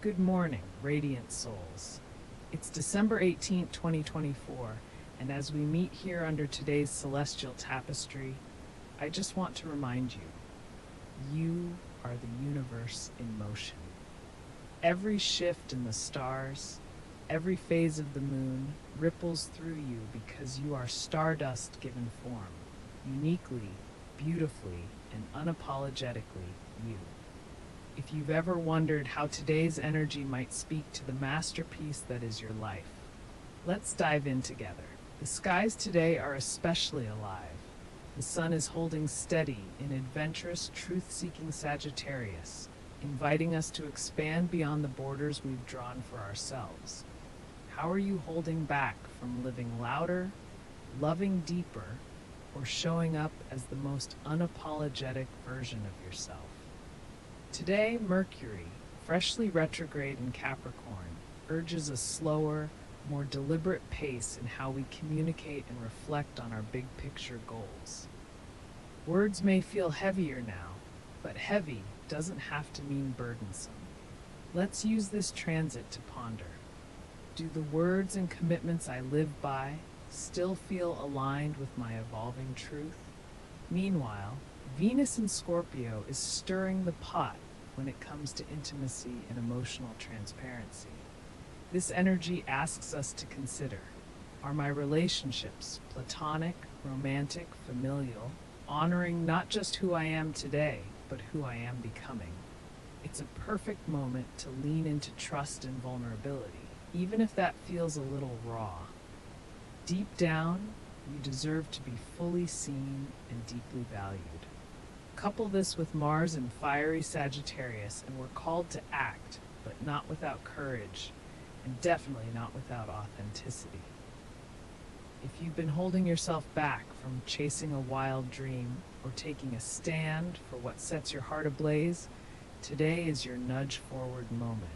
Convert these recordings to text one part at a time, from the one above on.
Good morning, radiant souls. It's December 18th, 2024, and as we meet here under today's celestial tapestry, I just want to remind you, you are the universe in motion. Every shift in the stars, every phase of the moon ripples through you because you are stardust given form, uniquely, beautifully, and unapologetically you. If you've ever wondered how today's energy might speak to the masterpiece that is your life, let's dive in together. The skies today are especially alive. The sun is holding steady in adventurous, truth-seeking Sagittarius, inviting us to expand beyond the borders we've drawn for ourselves. How are you holding back from living louder, loving deeper, or showing up as the most unapologetic version of yourself? Today, Mercury, freshly retrograde in Capricorn, urges a slower, more deliberate pace in how we communicate and reflect on our big picture goals. Words may feel heavier now, but heavy doesn't have to mean burdensome. Let's use this transit to ponder. Do the words and commitments I live by still feel aligned with my evolving truth? Meanwhile, Venus in Scorpio is stirring the pot when it comes to intimacy and emotional transparency. This energy asks us to consider, are my relationships platonic, romantic, familial, honoring not just who I am today, but who I am becoming? It's a perfect moment to lean into trust and vulnerability, even if that feels a little raw. Deep down, you deserve to be fully seen and deeply valued. Couple this with Mars in fiery Sagittarius, and we're called to act, but not without courage, and definitely not without authenticity. If you've been holding yourself back from chasing a wild dream or taking a stand for what sets your heart ablaze, today is your nudge forward moment.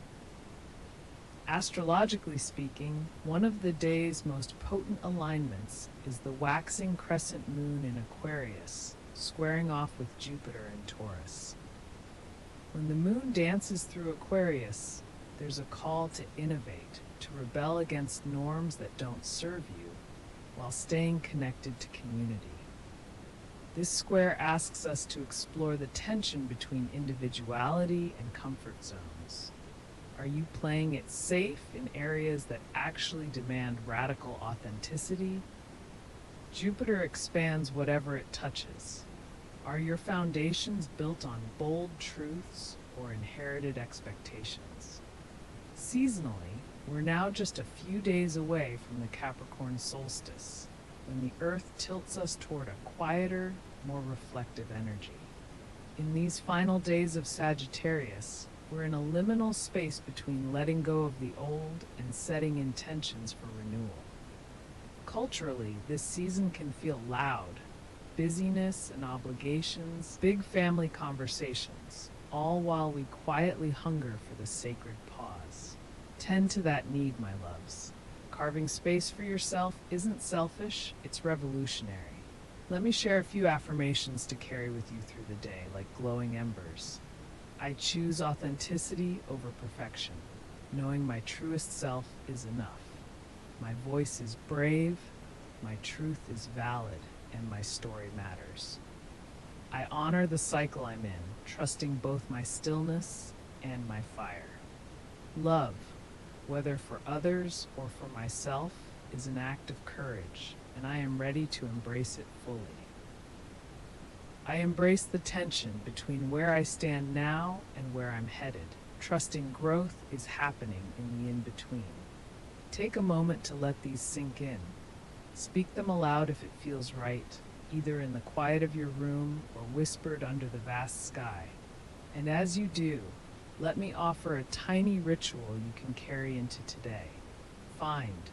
Astrologically speaking, one of the day's most potent alignments is the waxing crescent moon in Aquarius, squaring off with Jupiter in Taurus. When the moon dances through Aquarius, there's a call to innovate, to rebel against norms that don't serve you, while staying connected to community. This square asks us to explore the tension between individuality and comfort zones. Are you playing it safe in areas that actually demand radical authenticity? Jupiter expands whatever it touches. Are your foundations built on bold truths or inherited expectations? Seasonally, we're now just a few days away from the Capricorn solstice, when the Earth tilts us toward a quieter, more reflective energy. In these final days of Sagittarius, we're in a liminal space between letting go of the old and setting intentions for renewal. Culturally, this season can feel loud. Busyness and obligations, big family conversations, all while we quietly hunger for the sacred pause. Tend to that need, my loves. Carving space for yourself isn't selfish, it's revolutionary. Let me share a few affirmations to carry with you through the day, like glowing embers. I choose authenticity over perfection, knowing my truest self is enough. My voice is brave, my truth is valid, and my story matters. I honor the cycle I'm in, trusting both my stillness and my fire. Love, whether for others or for myself, is an act of courage, and I am ready to embrace it fully. I embrace the tension between where I stand now and where I'm headed, trusting growth is happening in the in-between. Take a moment to let these sink in. Speak them aloud if it feels right, either in the quiet of your room or whispered under the vast sky. And as you do, let me offer a tiny ritual you can carry into today. Find